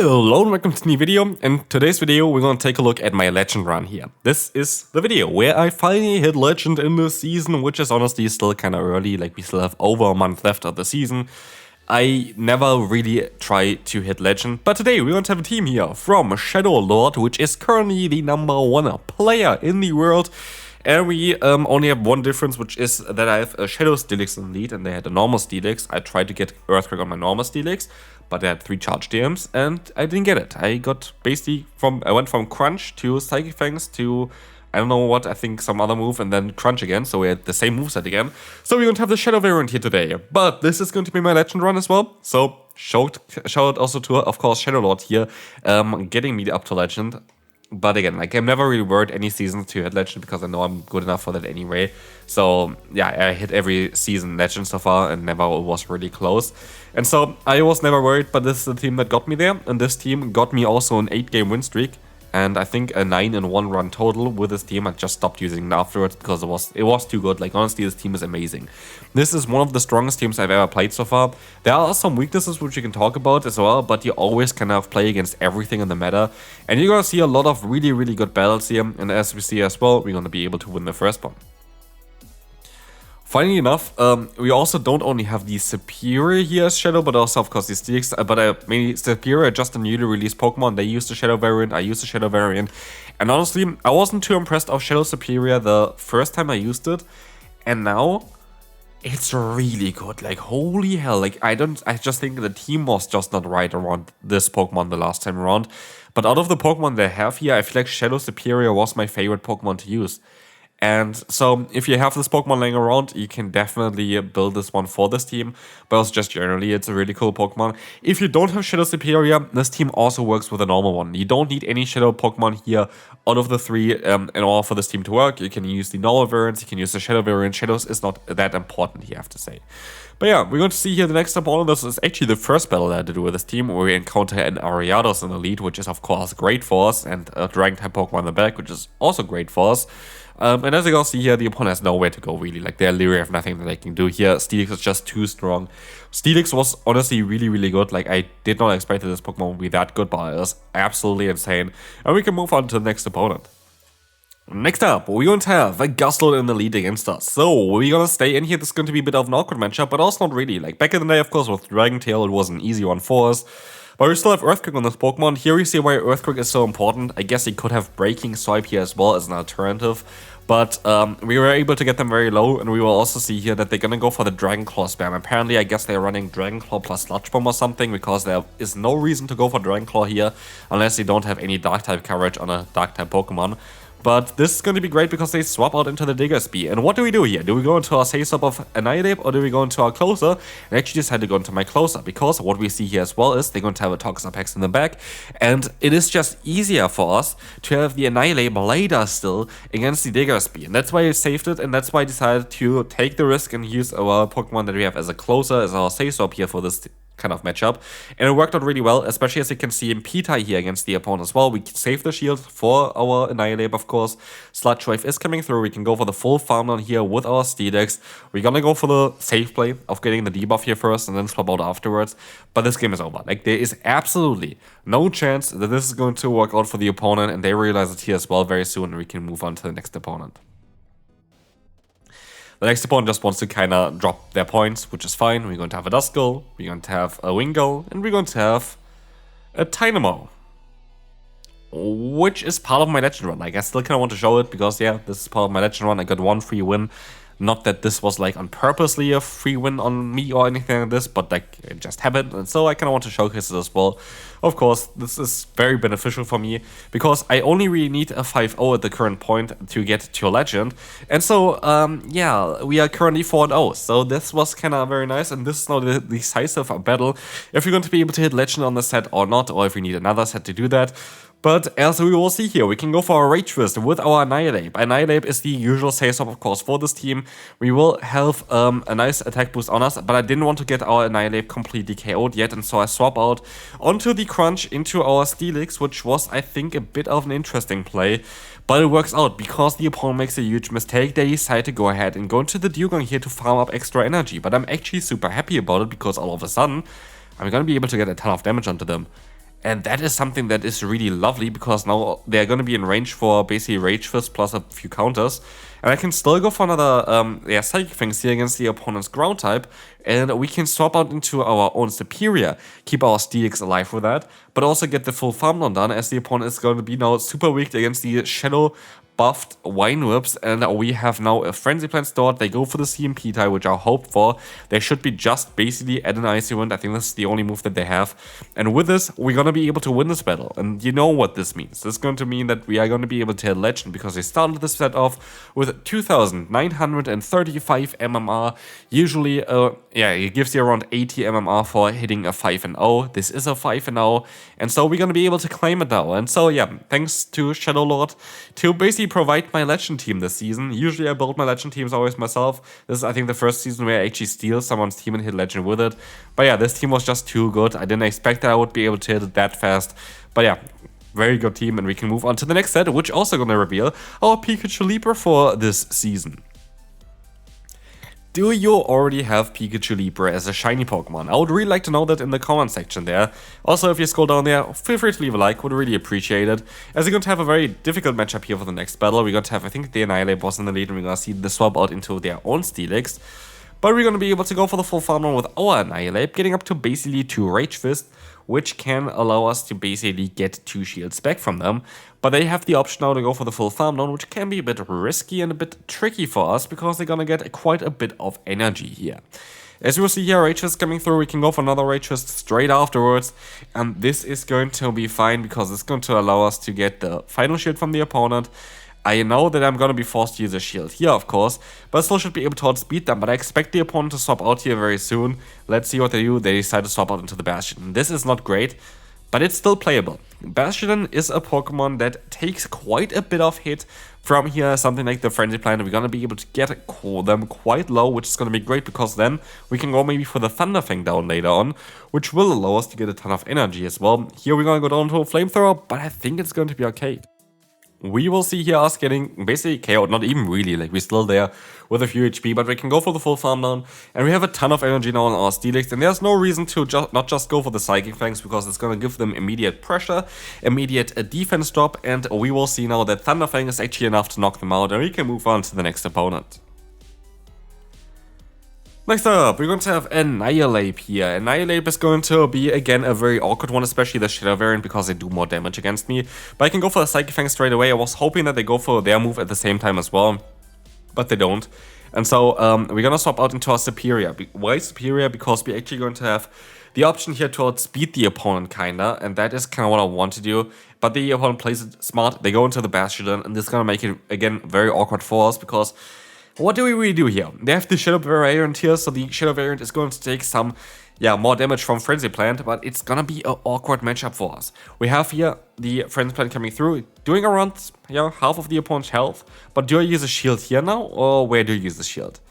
Hello and welcome to the new video. In today's video we're going to take a look at my legend run here. This is the video where I finally hit legend in the season, which is honestly still kind of early, like we still have over a month left of the season. I never really try to hit legend, but today we're going to have a team here from Shadow Lord, which is currently the #1 player in the world. And we only have one difference, which is that I have a Shadow Steelix in the lead and they had a normal Steelix. I tried to get Earthquake on my normal Steelix, but they had 3 charge DMs and I didn't get it. I got basically I went from Crunch to Psychic Fangs to, I don't know what, I think some other move, and then Crunch again, so we had the same moveset again. So we're going to have the Shadow variant here today, but this is going to be my legend run as well. So shout out also to, of course, Shadow Lord here, getting me up to legend. But again, like, I'm never really worried any season to hit legend because I know I'm good enough for that anyway. So yeah, I hit every season legend so far and never was really close. And so I was never worried, but this is the team that got me there. And this team got me also an 8-game win streak. And I think a 9-in-1 run total with this team. I just stopped using it afterwards because it was too good. Like, honestly, this team is amazing. This is one of the strongest teams I've ever played so far. There are some weaknesses which you can talk about as well, but you always kind of play against everything in the meta. And you're going to see a lot of really, really good battles here. And as we see as well, we're going to be able to win the first one. Funnily enough, we also don't only have the Superior here as Shadow, but also, of course, the Steelix. But mainly Superior, just a newly released Pokemon. They used the Shadow variant, I used the Shadow variant. And honestly, I wasn't too impressed of Shadow Superior the first time I used it. And now, it's really good. Like, holy hell. Like, I just think the team was just not right around this Pokemon the last time around. But out of the Pokemon they have here, I feel like Shadow Superior was my favorite Pokemon to use. And so if you have this Pokemon laying around, you can definitely build this one for this team. But also just generally, it's a really cool Pokemon. If you don't have Shadow Superior, this team also works with a normal one. You don't need any Shadow Pokemon here out of the 3 in order for this team to work. You can use the normal variants, you can use the Shadow variant. Shadows is not that important here, I have to say. But yeah, we're going to see here the next opponent. This is actually the first battle that I did with this team, where we encounter an Ariados in the lead, which is of course great for us, and a Dragon-type Pokemon in the back, which is also great for us. And as you can see here, the opponent has nowhere to go, really. Like, they literally have nothing that they can do here. Steelix is just too strong. Steelix was honestly really, really good. Like, I did not expect that this Pokemon would be that good, but it was absolutely insane. And we can move on to the next opponent. Next up, we're going to have a Gustload in the lead against us. So, we're going to stay in here. This is going to be a bit of an awkward matchup, but also not really. Like, back in the day, of course, with Dragon Tail, it was an easy one for us. But we still have Earthquake on this Pokemon. Here we see why Earthquake is so important. I guess he could have Breaking Swipe here as well as an alternative. But we were able to get them very low, and we will also see here that they're going to go for the Dragon Claw spam. Apparently, I guess they're running Dragon Claw plus Sludge Bomb or something, because there is no reason to go for Dragon Claw here, unless you don't have any Dark-type coverage on a Dark-type Pokemon. But this is going to be great because they swap out into the Diggersby. And what do we do here? Do we go into our Say Swap of Annihilate, or do we go into our Closer? And I actually decided to go into my Closer, because what we see here as well is they're going to have a Toxapex in the back. And it is just easier for us to have the Annihilate later still against the Diggersby. And that's why I saved it, and that's why I decided to take the risk and use our Pokemon that we have as a Closer, as our Say Swap here for this kind of matchup, and it worked out really well, especially as you can see in P-Tai here against the opponent as well. We save the shield for our Annihilate, of course. Sludge Wave is coming through. We can go for the full farm down here with our Steelix. We're gonna go for the safe play of getting the debuff here first and then swap out afterwards, but this game is over. Like, there is absolutely no chance that this is going to work out for the opponent, and they realize it here as well very soon, and we can move on to the next opponent. The next opponent just wants to kind of drop their points, which is fine. We're going to have a Duskull, we're going to have a Wingull, and we're going to have a Tynamo, which is part of my legend run. Like, I still kind of want to show it because, yeah, this is part of my legend run. I got 1 free win. Not that this was, like, on purposely a free win on me or anything like this, but, like, it just happened, and so I kind of want to showcase it as well. Of course, this is very beneficial for me, because I only really need a 5-0 at the current point to get to a legend, and so, yeah, we are currently 4-0, so this was kind of very nice, and this is now the decisive battle, if you're going to be able to hit legend on the set or not, or if we need another set to do that. But as we will see here, we can go for a Rage Twist with our Annihilate. Annihilate is the usual Say Swap, of course, for this team. We will have a nice attack boost on us, but I didn't want to get our Annihilate completely KO'd yet, and so I swap out onto the Crunch into our Steelix, which was, I think, a bit of an interesting play. But it works out, because the opponent makes a huge mistake. They decide to go ahead and go into the Dugong here to farm up extra energy. But I'm actually super happy about it, because all of a sudden, I'm gonna be able to get a ton of damage onto them. And that is something that is really lovely because now they're going to be in range for basically Rage Fist plus a few counters. And I can still go for another Psychic Fangs here against the opponent's ground type. And we can swap out into our own Superior, keep our Steelix alive with that, but also get the full farm down done as the opponent is going to be now super weak against the Shadow buffed Wine Whips, and we have now a Frenzy Plant stored. They go for the CMP tie, which I hoped for. They should be just basically at an Icy Wind. I think this is the only move that they have. And with this, we're going to be able to win this battle. And you know what this means. This is going to mean that we are going to be able to hit Legend because they started this set off with 2,935 MMR. Usually, it gives you around 80 MMR for hitting a 5-0. This is a 5-0. And so we're going to be able to claim it now. And so, yeah, thanks to Shadow Lord to basically provide my Legend team this season. Usually I build my Legend teams always myself. This is, I think, the first season where I actually steal someone's team and hit Legend with it. But yeah, this team was just too good. I didn't expect that I would be able to hit it that fast. But yeah, very good team, and we can move on to the next set, which also gonna reveal our Pikachu Leaper for this season. Do you already have Pikachu Leaper as a shiny Pokemon? I would really like to know that in the comment section there. Also, if you scroll down there, feel free to leave a like, would really appreciate it. As we're going to have a very difficult matchup here for the next battle. We're going to have, I think, the Annihilate boss in the lead, and we're going to see the swap out into their own Steelix. But we're going to be able to go for the full farm run with our Annihilate, getting up to basically 2 Rage Fist, which can allow us to basically get 2 shields back from them. But they have the option now to go for the full farm down, which can be a bit risky and a bit tricky for us, because they're gonna get quite a bit of energy here. As you will see here, Rage Fist coming through, we can go for another Rage Fist straight afterwards, and this is going to be fine, because it's going to allow us to get the final shield from the opponent. I know that I'm going to be forced to use a shield here, of course, but I still should be able to outspeed them. But I expect the opponent to swap out here very soon. Let's see what they do. They decide to swap out into the Bastion. This is not great, but it's still playable. Bastion is a Pokemon that takes quite a bit of hit from here, something like the Frenzy Plant. We're going to be able to get them quite low, which is going to be great, because then we can go maybe for the Thunder Fang down later on, which will allow us to get a ton of energy as well. Here we're going to go down to a Flamethrower, but I think it's going to be okay. We will see here us getting basically KO'd, not even really, like we're still there with a few HP, but we can go for the full farm down, and we have a ton of energy now on our Steelix, and there's no reason to not just go for the Psychic Fangs, because it's going to give them immediate pressure, immediate defense drop, and we will see now that Thunder Fang is actually enough to knock them out, and we can move on to the next opponent. Next up, we're going to have Annihilate here. Annihilate is going to be, again, a very awkward one, especially the Shadow variant, because they do more damage against me. But I can go for the Psychic Fang straight away. I was hoping that they go for their move at the same time as well, but they don't. And so we're going to swap out into our Superior. Why Superior? Because we're actually going to have the option here to outspeed the opponent, kinda, and that is kind of what I want to do. But the opponent plays it smart. They go into the Bastion, and this is going to make it, again, very awkward for us, because what do we really do here? They have the Shadow variant here, so the Shadow variant is going to take some, more damage from Frenzy Plant, but it's gonna be an awkward matchup for us. We have here the Frenzy Plant coming through, doing around, half of the opponent's health, but do I use a shield here now, or where do I use the shield?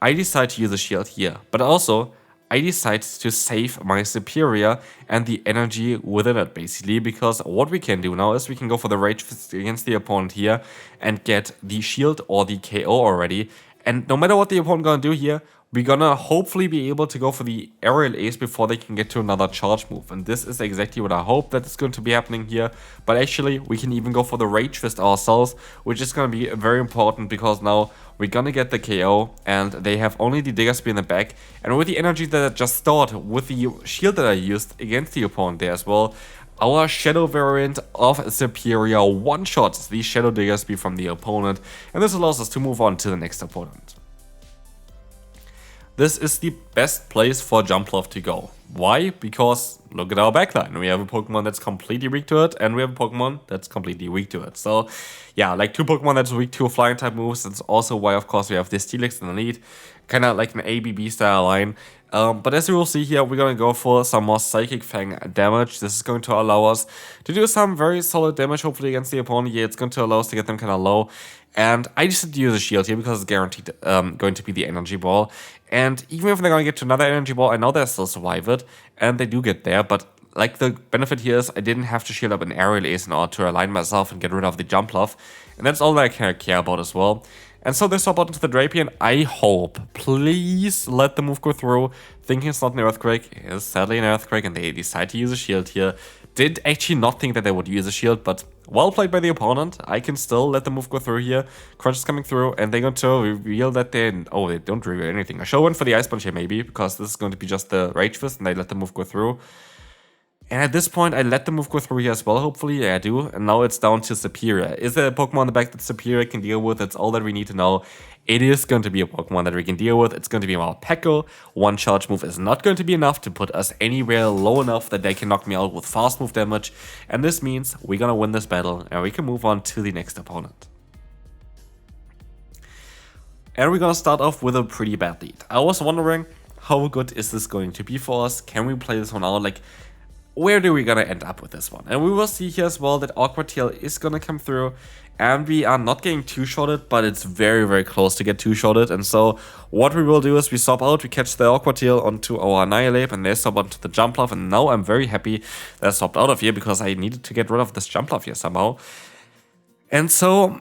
I decide to use a shield here, but also, I decide to save my Superior and the energy within it, basically, because what we can do now is we can go for the Rage Fist against the opponent here and get the shield or the KO already. And no matter what the opponent gonna do here, we're gonna hopefully be able to go for the Aerial Ace before they can get to another charge move. And this is exactly what I hope that is going to be happening here. But actually, we can even go for the Rage Fist ourselves, which is gonna be very important, because now we're gonna get the KO, and they have only the Digger Spear in the back. And with the energy that I just stored, with the shield that I used against the opponent there as well, our Shadow variant of Superior one-shots the Shadow Digger Spear from the opponent, and this allows us to move on to the next opponent. This is the best place for Jumpluff to go. Why? Because look at our backline. We have a Pokemon that's completely weak to it, and we have a Pokemon that's completely weak to it. So, like 2 Pokemon that's weak to flying type moves. That's also why, of course, we have this Steelix in the lead. Kind of like an ABB style line. But as you will see here, we're going to go for some more Psychic Fang damage. This is going to allow us to do some very solid damage, hopefully, against the opponent. Yeah, it's going to allow us to get them kind of low. And I decided to use a shield here because it's guaranteed going to be the Energy Ball. And even if they're going to get to another Energy Ball, I know they'll still survive it. And they do get there, but like the benefit here is I didn't have to shield up an Aerial Ace in order to align myself and get rid of the Jumpluff. And that's all that I care about as well. And so they swap out into the Drapion. I hope, please let the move go through. Thinking it's not an Earthquake, it is sadly an Earthquake, and they decide to use a shield here. Did actually not think that they would use a shield, but well played by the opponent. I can still let the move go through here. Crunch is coming through, and they're going to reveal that they don't reveal anything. I should have went for the Ice Punch here maybe, because this is going to be just the Rage Fist, and they let the move go through. And at this point, I let the move go through here as well, hopefully. Yeah, I do. And now it's down to Superior. Is there a Pokemon in the back that Superior can deal with? That's all that we need to know. It is going to be a Pokemon that we can deal with. It's going to be Malpeco. One charge move is not going to be enough to put us anywhere low enough that they can knock me out with fast move damage. And this means we're going to win this battle and we can move on to the next opponent. And we're going to start off with a pretty bad lead. I was wondering, how good is this going to be for us? Can we play this one out? Like, where do we gonna end up with this one? And we will see here as well that Aqua Tail is gonna come through, and we are not getting two-shotted, but it's very, very close to get two-shotted. And so what we will do is we swap out, we catch the Aqua Tail onto our Annihilate, and they swap onto the Jumpluff. And now I'm very happy that I swapped out of here, because I needed to get rid of this Jumpluff here somehow. And so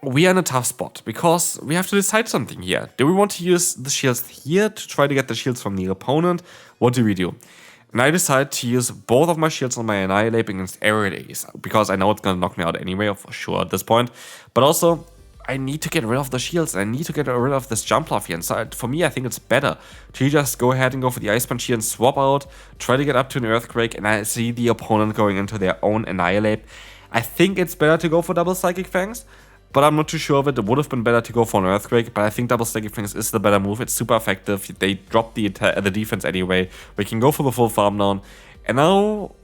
we are in a tough spot, because we have to decide something here. Do we want to use the shields here to try to get the shields from the opponent? What do we do? And I decide to use both of my shields on my Annihilate against Ariados, because I know it's going to knock me out anyway, for sure at this point. But also, I need to get rid of the shields. I need to get rid of this Jumpluff here. And so for me, I think it's better to just go ahead and go for the Ice Punch here and swap out, try to get up to an Earthquake, and I see the opponent going into their own Annihilate. I think it's better to go for double Psychic Fangs, but I'm not too sure of it. It would have been better to go for an Earthquake, but I think double Psychic Fangs is the better move. It's super effective. They drop the defense anyway. We can go for the full farm down. And now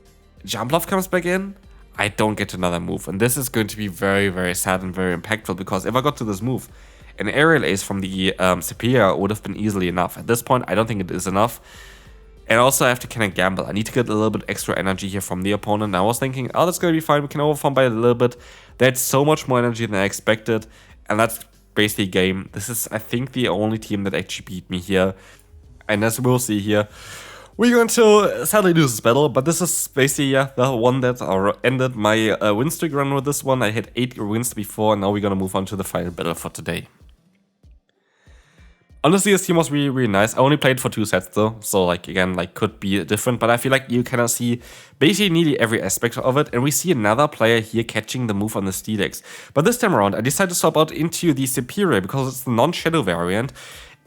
Jumpluff comes back in. I don't get another move. And this is going to be very, very sad and very impactful, because if I got to this move, an Aerial Ace from the Superior would have been easily enough. At this point, I don't think it is enough. And also I have to kind of gamble. I need to get a little bit extra energy here from the opponent. And I was thinking, oh, that's going to be fine. We can overfarm by a little bit. That's so much more energy than I expected. And that's basically game. This is, I think, the only team that actually beat me here. And as we'll see here, we're going to sadly lose this battle. But this is basically the one that ended my win streak run with this one. I had 8 wins before. And now we're going to move on to the final battle for today. Honestly, this team was really, really nice. I only played for 2 sets though, so like again, like could be different, but I feel like you kind of see basically nearly every aspect of it, and we see another player here catching the move on the Steelix. But this time around, I decided to swap out into the Superior because it's the non-Shadow variant,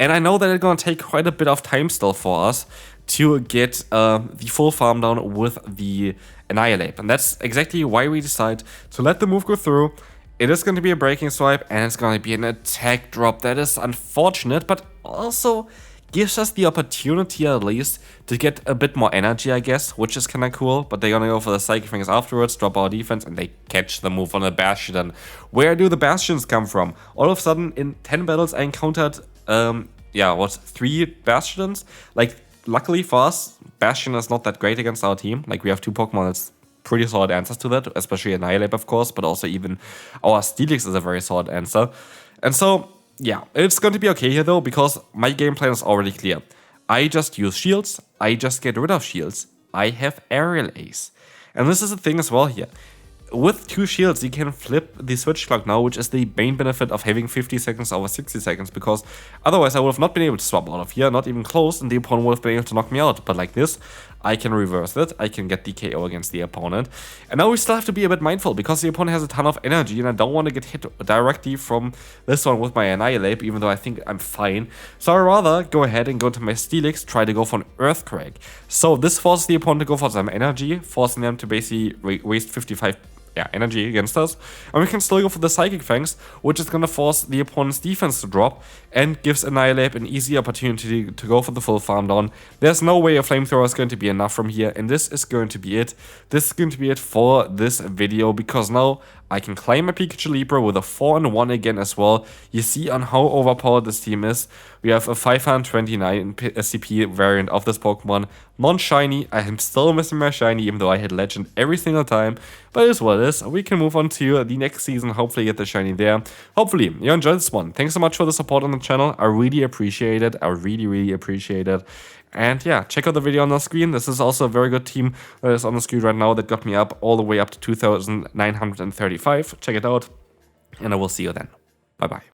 and I know that it's gonna take quite a bit of time still for us to get the full farm down with the Annihilate, and that's exactly why we decide to let the move go through. It is going to be a Breaking Swipe, and it's going to be an attack drop. That is unfortunate, but also gives us the opportunity at least to get a bit more energy, I guess, which is kind of cool. But they're going to go for the Psychic Fangs afterwards, drop our defense, and they catch the move on the Bastion. Where do the Bastions come from? All of a sudden, in 10 battles, I encountered, 3 Bastions? Like, luckily for us, Bastion is not that great against our team. Like, we have 2 Pokemon that's pretty solid answers to that, especially Annihilate, of course, but also even our Steelix is a very solid answer. And so, yeah, it's going to be okay here though, because my game plan is already clear. I just use shields, I just get rid of shields, I have Aerial Ace. And this is the thing as well here. With 2 shields, you can flip the switch clock now, which is the main benefit of having 50 seconds over 60 seconds, because otherwise I would have not been able to swap out of here, not even close, and the opponent would have been able to knock me out. But like this, I can reverse it, I can get the KO against the opponent. And now we still have to be a bit mindful, because the opponent has a ton of energy, and I don't want to get hit directly from this one with my Annihilate, even though I think I'm fine. So I'd rather go ahead and go to my Steelix, try to go for an Earthquake. So this forces the opponent to go for some energy, forcing them to basically waste 55 energy against us, and we can still go for the Psychic Fangs, which is going to force the opponent's defense to drop and gives Annihilate an easy opportunity to go for the full farm down. There's no way a Flamethrower is going to be enough from here, and this is going to be it. This is going to be it for this video, because now I can claim a Pikachu Libra with a 4-1 again as well. You see on how overpowered this team is. We have a 529 CP variant of this Pokemon. Non-shiny. I am still missing my shiny, even though I hit Legend every single time. But it is what it is. We can move on to the next season. Hopefully get the shiny there. Hopefully you enjoyed this one. Thanks so much for the support on the channel. I really appreciate it. I really, really appreciate it. And yeah, check out the video on the screen. This is also a very good team that is on the screen right now that got me up all the way up to 2,935. Check it out, and I will see you then. Bye-bye.